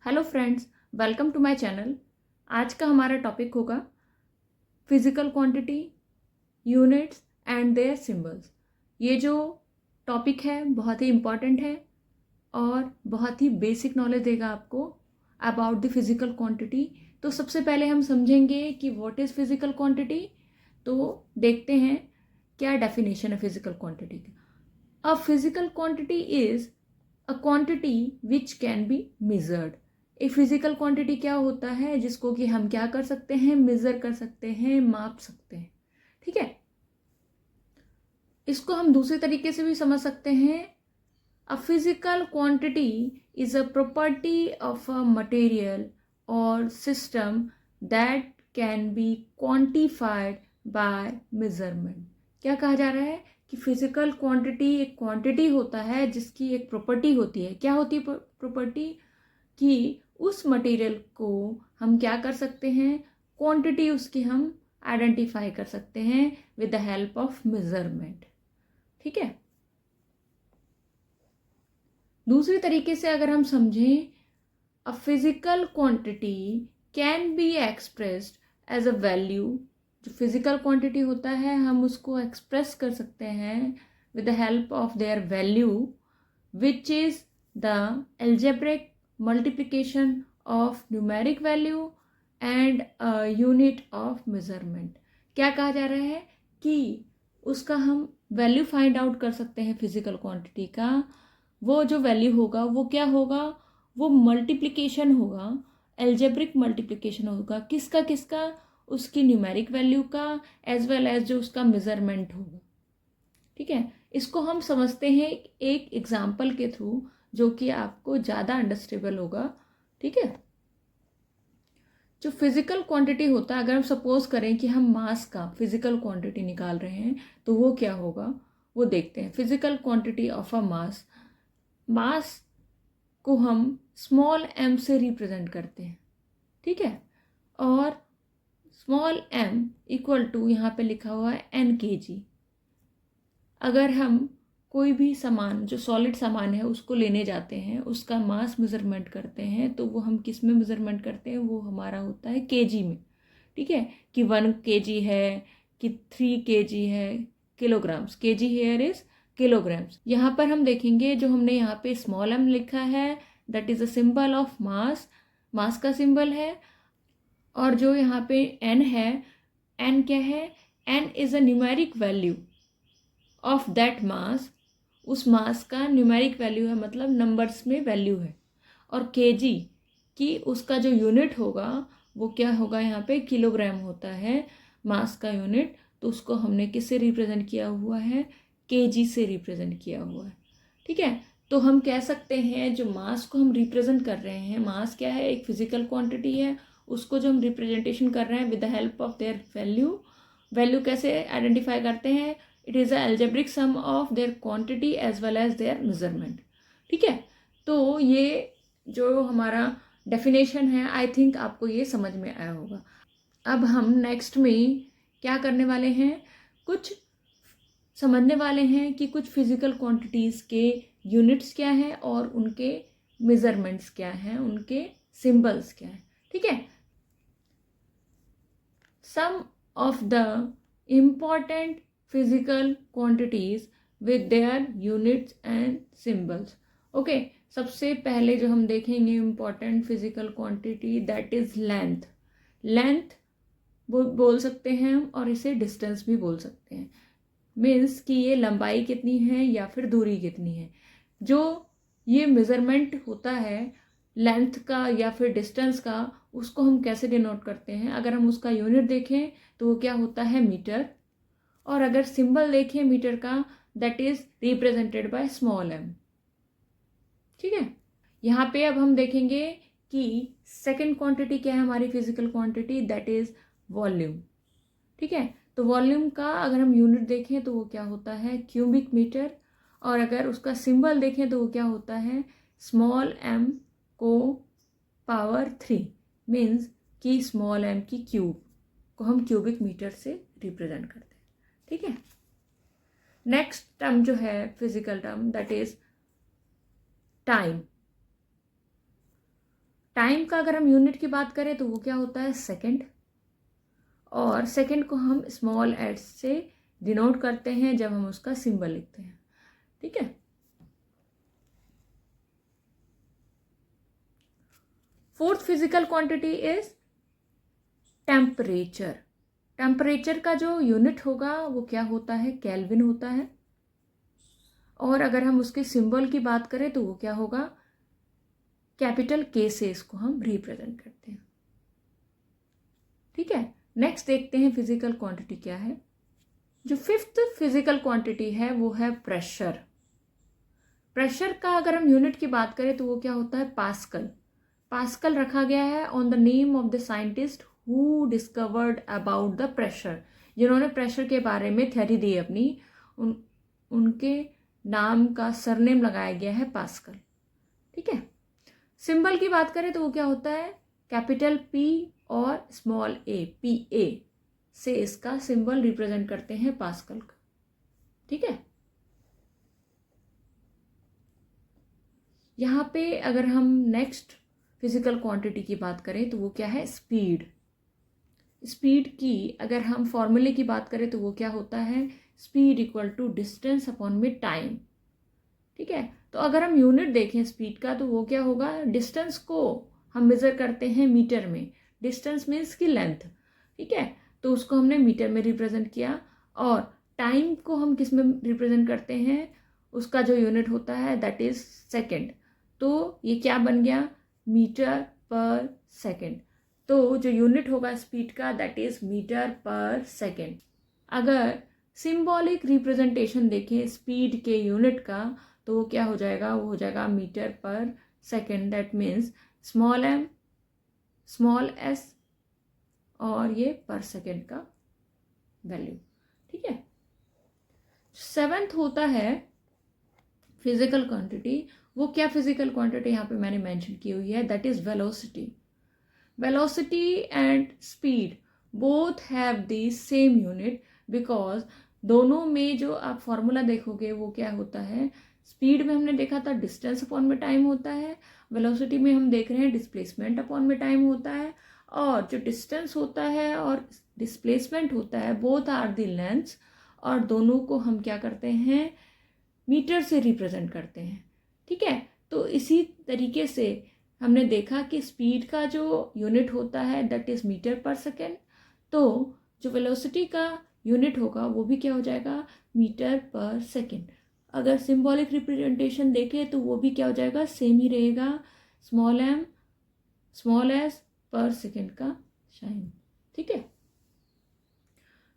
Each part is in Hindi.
Hello friends, welcome to my channel. आज का हमारा टॉपिक होगा physical quantity, units and their symbols. ये जो टॉपिक है बहुत ही इम्पॉर्टेंट है और बहुत ही बेसिक नॉलेज देगा आपको अबाउट द फिजिकल क्वांटिटी। तो सबसे पहले हम समझेंगे कि व्हाट इज़ फिजिकल क्वांटिटी। तो देखते हैं क्या डेफिनेशन है फिजिकल क्वांटिटी का। अ physical quantity is a quantity which can be measured. एक फिजिकल क्वांटिटी क्या होता है जिसको कि हम क्या कर सकते हैं, मेजर कर सकते हैं, माप सकते हैं। ठीक है, इसको हम दूसरे तरीके से भी समझ सकते हैं। A physical quantity is a property of a material or system that can be quantified by measurement. क्या कहा जा रहा है कि फिजिकल क्वांटिटी एक क्वांटिटी होता है जिसकी एक प्रॉपर्टी होती है। क्या होती है प्रॉपर्टी? कि उस मटेरियल को हम क्या कर सकते हैं, क्वांटिटी उसकी हम आइडेंटिफाई कर सकते हैं with the help of measurement. ठीक है, दूसरी तरीके से अगर हम समझें, a physical quantity can be expressed as a value. जो फिजिकल क्वांटिटी होता है हम उसको एक्सप्रेस कर सकते हैं with the help of their value which is the algebraic multiplication of numeric value and a unit of measurement। क्या कहा जा रहा है कि उसका हम वैल्यू फाइंड आउट कर सकते हैं फिजिकल क्वांटिटी का। वो जो वैल्यू होगा वो क्या होगा, वो मल्टीप्लिकेशन होगा, एल्जेब्रिक मल्टीप्लिकेशन होगा। किसका किसका? उसकी न्यूमेरिक वैल्यू का एज वेल एज जो उसका मेजरमेंट होगा। ठीक है, इसको हम समझते हैं एक एग्जाम्पल के थ्रू जो कि आपको ज़्यादा अंडरस्टेबल होगा। ठीक है, जो फिजिकल क्वांटिटी होता है, अगर हम सपोज करें कि हम मास का फिजिकल क्वांटिटी निकाल रहे हैं तो वो क्या होगा, वो देखते हैं। फिजिकल क्वांटिटी ऑफ अ मास, मास को हम स्मॉल एम से रिप्रेजेंट करते हैं। ठीक है, और स्मॉल एम इक्वल टू यहाँ पे लिखा हुआ है एन के जी। अगर हम कोई भी सामान जो सॉलिड सामान है उसको लेने जाते हैं, उसका मास मेजरमेंट करते हैं, तो वो हम किस में मेजरमेंट करते हैं, वो हमारा होता है केजी में। ठीक है, कि 1 kg है कि 3 kg है, kilograms. KG here is kilograms. यहाँ पर हम देखेंगे जो हमने यहाँ पे स्मॉल एम लिखा है that is a symbol of mass, mass का सिंबल है। और जो यहाँ पे एन है, एन क्या है, n is a numeric value of that mass. उस मास का न्यूमेरिक वैल्यू है, मतलब नंबर्स में वैल्यू है। और केजी की उसका जो यूनिट होगा वो क्या होगा, यहाँ पे किलोग्राम होता है मास का यूनिट। तो उसको हमने किससे रिप्रेजेंट किया हुआ है, केजी से रिप्रेजेंट किया हुआ है। ठीक है, तो हम कह सकते हैं जो मास को हम रिप्रेजेंट कर रहे हैं, मास क्या है, एक फिजिकल क्वांटिटी है, उसको जो हम रिप्रेजेंटेशन कर रहे हैं with the help of their value. Value कैसे आइडेंटिफाई करते हैं, it is a algebraic sum of their quantity as well as their measurement। ठीक है, तो ये जो हमारा डेफिनेशन है, आई थिंक आपको ये समझ में आया होगा। अब हम नेक्स्ट में क्या करने वाले हैं, कुछ समझने वाले हैं कि कुछ फिजिकल क्वांटिटीज़ के यूनिट्स क्या हैं और उनके मेजरमेंट्स क्या हैं, उनके सिंबल्स क्या हैं। ठीक है, some of the important physical quantities with their units and symbols। Okay, सबसे पहले जो हम देखेंगे important physical quantity that is length. Length बोल सकते हैं हम और इसे डिस्टेंस भी बोल सकते हैं। मीन्स कि ये लंबाई कितनी है या फिर दूरी कितनी है। जो ये मेजरमेंट होता है लेंथ का या फिर डिस्टेंस का, उसको हम कैसे डिनोट करते हैं, अगर हम उसका यूनिट देखें तो वो क्या होता है, मीटर। और अगर सिंबल देखें मीटर का, that is represented by small m. ठीक है, यहाँ पे अब हम देखेंगे कि सेकेंड क्वांटिटी क्या है हमारी physical quantity, that is volume. ठीक है, तो वॉल्यूम का अगर हम यूनिट देखें तो वो क्या होता है, क्यूबिक मीटर। और अगर उसका सिंबल देखें तो वो क्या होता है, स्मॉल एम को पावर 3। मीन्स कि स्मॉल एम की क्यूब को हम क्यूबिक मीटर से रिप्रेजेंट करते हैं। ठीक है, नेक्स्ट टर्म जो है physical term that is time. Time का अगर हम यूनिट की बात करें तो वो क्या होता है, सेकंड, और सेकंड को हम स्मॉल एस से डिनोट करते हैं जब हम उसका सिंबल लिखते हैं। ठीक है, fourth physical quantity is temperature. Temperature का जो यूनिट होगा वो क्या होता है, केल्विन होता है, और अगर हम उसके सिंबल की बात करें तो वो क्या होगा, कैपिटल के से इसको हम रिप्रेजेंट करते हैं। ठीक है, नेक्स्ट देखते हैं फिजिकल क्वांटिटी क्या है। जो फिफ्थ फिजिकल क्वांटिटी है वो है प्रेशर। प्रेशर का अगर हम यूनिट की बात करें तो वो क्या होता है, पास्कल। पास्कल रखा गया है on the name of the scientist who discovered about the pressure, जिन्होंने प्रेशर के बारे में थ्योरी दी अपनी, उनके नाम का सरनेम लगाया गया है पास्कल। ठीक है, सिंबल की बात करें तो वो क्या होता है, कैपिटल पी और स्मॉल ए, पी ए से इसका सिंबल रिप्रेजेंट करते हैं पास्कल का। ठीक है, यहाँ पे अगर हम नेक्स्ट फिजिकल क्वांटिटी की बात करें तो वो क्या है, स्पीड। स्पीड की अगर हम फॉर्मूले की बात करें तो वो क्या होता है, speed equal to distance upon में टाइम। ठीक है, तो अगर हम यूनिट देखें स्पीड का तो वो क्या होगा, डिस्टेंस को हम मेजर करते हैं मीटर में, डिस्टेंस मीन्स की लेंथ। ठीक है, तो उसको हमने मीटर में रिप्रेजेंट किया, और टाइम को हम किस में रिप्रेजेंट करते हैं, उसका जो यूनिट होता है दैट इज सेकेंड। तो ये क्या बन गया, मीटर पर सेकेंड। तो जो यूनिट होगा स्पीड का दैट इज मीटर पर सेकेंड। अगर सिंबॉलिक रिप्रेजेंटेशन देखें स्पीड के यूनिट का तो वो क्या हो जाएगा, वो हो जाएगा मीटर पर second, that means small m, small s, और ये पर सेकेंड का वैल्यू। ठीक है, सेवेंथ होता है फिजिकल क्वांटिटी। वो क्या फिजिकल क्वांटिटी यहाँ पे मैंने मेंशन की हुई है, that is velocity. Velocity and speed both have the same unit, because दोनों में जो आप फॉर्मूला देखोगे वो क्या होता है, स्पीड में हमने देखा था डिस्टेंस अपॉन में टाइम होता है, वेलोसिटी में हम देख रहे हैं डिस्प्लेसमेंट अपॉन में टाइम होता है, और जो डिस्टेंस होता है और डिस्प्लेसमेंट होता है बोथ आर द लेंथ्स, और दोनों को हम क्या करते हैं, मीटर से रिप्रेजेंट करते हैं। ठीक है, तो इसी तरीके से हमने देखा कि स्पीड का जो यूनिट होता है दैट इज मीटर पर सेकेंड, तो जो वेलोसिटी का यूनिट होगा वो भी क्या हो जाएगा, मीटर पर सेकेंड। अगर सिंबॉलिक रिप्रेजेंटेशन देखें तो वो भी क्या हो जाएगा, सेम ही रहेगा, स्मॉल एम स्मॉल एस पर सेकेंड का साइन। ठीक है,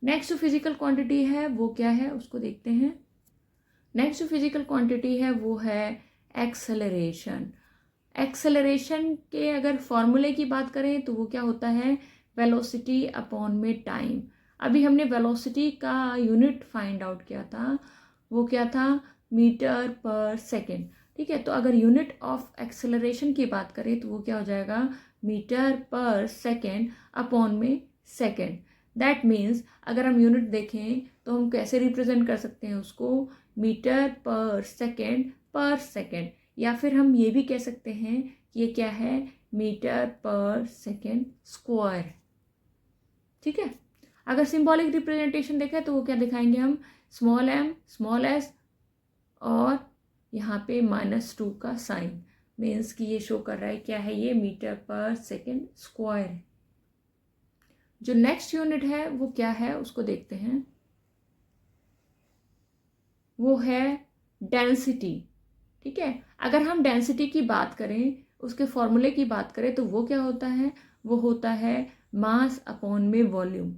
नेक्स्ट जो फिजिकल क्वांटिटी है वो क्या है उसको देखते हैं। नेक्स्ट जो फिजिकल क्वांटिटी है वो है एक्सेलरेशन। एक्सेलरेशन के अगर फॉर्मूले की बात करें तो वो क्या होता है, वेलोसिटी अपॉन में टाइम। अभी हमने वेलोसिटी का यूनिट फाइंड आउट किया था, वो क्या था, मीटर पर सेकेंड। ठीक है, तो अगर यूनिट ऑफ एक्सेलरेशन की बात करें तो वो क्या हो जाएगा, मीटर पर सेकेंड अपॉन में सेकेंड। दैट मीन्स अगर हम यूनिट देखें तो हम कैसे रिप्रेजेंट कर सकते हैं उसको, मीटर पर सेकेंड, या फिर हम ये भी कह सकते हैं कि ये क्या है, मीटर पर सेकेंड स्क्वायर। ठीक है, अगर सिंबॉलिक रिप्रेजेंटेशन देखें तो वो क्या दिखाएंगे हम, स्मॉल एम स्मॉल एस, और यहाँ पे -2 का साइन, मीन्स कि ये शो कर रहा है क्या है, ये मीटर पर सेकेंड स्क्वायर है। जो नेक्स्ट यूनिट है वो क्या है उसको देखते हैं, वो है डेंसिटी। ठीक है, अगर हम डेंसिटी की बात करें, उसके फॉर्मूले की बात करें तो वो क्या होता है, वो होता है मास अपॉन में वॉल्यूम।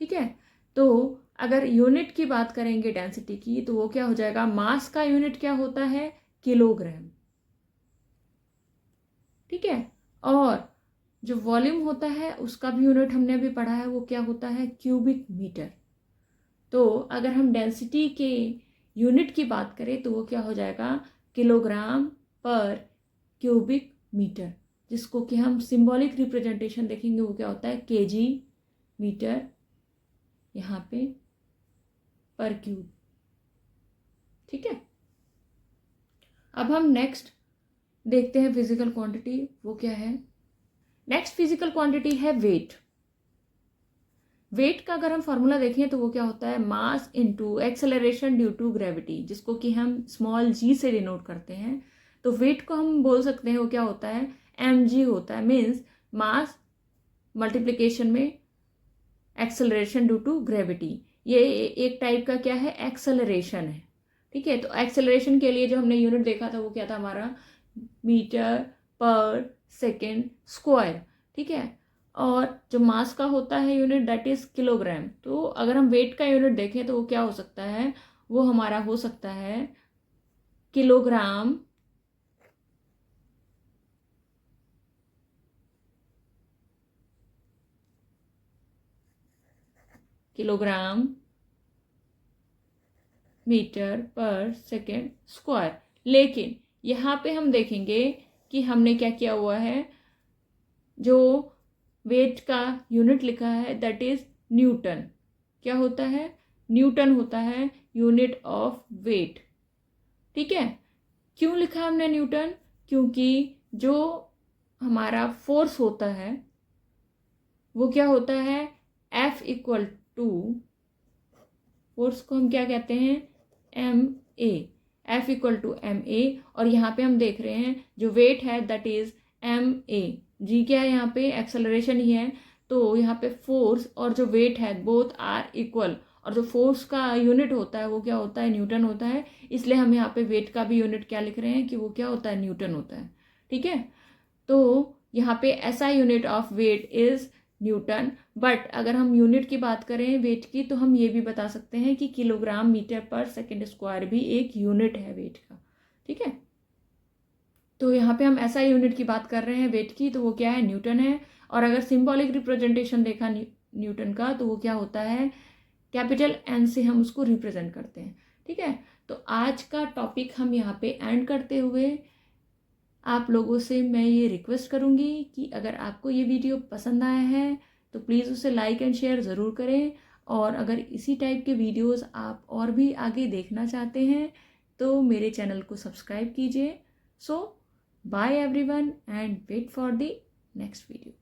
ठीक है, तो अगर यूनिट की बात करेंगे डेंसिटी की तो वो क्या हो जाएगा, मास का यूनिट क्या होता है, किलोग्राम। ठीक है, और जो वॉल्यूम होता है उसका भी यूनिट हमने अभी पढ़ा है, वो क्या होता है, क्यूबिक मीटर। तो अगर हम डेंसिटी के यूनिट की बात करें तो वो क्या हो जाएगा, किलोग्राम पर क्यूबिक मीटर, जिसको कि हम सिंबॉलिक रिप्रेजेंटेशन देखेंगे वो क्या होता है, केजी मीटर यहाँ पे पर क्यूब। ठीक है, अब हम नेक्स्ट देखते हैं फिजिकल क्वांटिटी, वो क्या है, नेक्स्ट फिजिकल क्वांटिटी है वेट। वेट का अगर हम फॉर्मूला देखें तो वो क्या होता है, mass into acceleration due to gravity, जिसको कि हम स्मॉल जी से डिनोट करते हैं। तो वेट को हम बोल सकते हैं वो क्या होता है, mg होता है, मीन्स मास मल्टीप्लिकेशन में एक्सेलरेशन ड्यू टू ग्रेविटी। ये एक टाइप का क्या है, एक्सेलरेशन है। ठीक है, तो एक्सेलरेशन के लिए जो हमने यूनिट देखा था वो क्या था हमारा, मीटर पर सेकेंड स्क्वायर। ठीक है, और जो मास का होता है यूनिट दैट इज किलोग्राम। तो अगर हम वेट का यूनिट देखें तो वो क्या हो सकता है, वो हमारा हो सकता है किलोग्राम किलोग्राम मीटर पर सेकेंड स्क्वायर। लेकिन यहाँ पे हम देखेंगे कि हमने क्या किया हुआ है, जो वेट का यूनिट लिखा है दैट इज न्यूटन। क्या होता है, न्यूटन होता है यूनिट ऑफ वेट। ठीक है, क्यों लिखा हमने न्यूटन, क्योंकि जो हमारा फोर्स होता है वो क्या होता है, F इक्वल टू, फोर्स को हम क्या कहते हैं, ma, F equal to ma। और यहाँ पे हम देख रहे हैं जो वेट है दैट इज ma, जी क्या है यहाँ पे, एक्सेलरेशन ही है। तो यहाँ पे फोर्स और जो वेट है बोथ आर इक्वल, और जो फोर्स का यूनिट होता है वो क्या होता है, न्यूटन होता है। इसलिए हम यहाँ पे वेट का भी यूनिट क्या लिख रहे हैं कि वो क्या होता है, न्यूटन होता है। ठीक है, तो यहाँ पे ऐसा unit of weight is newton. But अगर हम यूनिट की बात करें वेट की, तो हम ये भी बता सकते हैं कि किलोग्राम मीटर पर सेकेंड स्क्वायर भी एक यूनिट है वेट का। ठीक है, तो यहाँ पे हम ऐसा यूनिट की बात कर रहे हैं वेट की, तो वो क्या है, न्यूटन है। और अगर सिंबॉलिक रिप्रेजेंटेशन देखा न्यूटन का, तो वो क्या होता है, कैपिटल एन से हम उसको रिप्रेजेंट करते हैं। ठीक है, तो आज का टॉपिक हम यहाँ पे एंड करते हुए आप लोगों से मैं ये रिक्वेस्ट करूँगी कि अगर आपको ये वीडियो पसंद आया है तो प्लीज़ उसे लाइक एंड शेयर ज़रूर करें। और अगर इसी टाइप के वीडियोस आप और भी आगे देखना चाहते हैं तो मेरे चैनल को सब्सक्राइब कीजिए। So bye everyone and wait for the next video.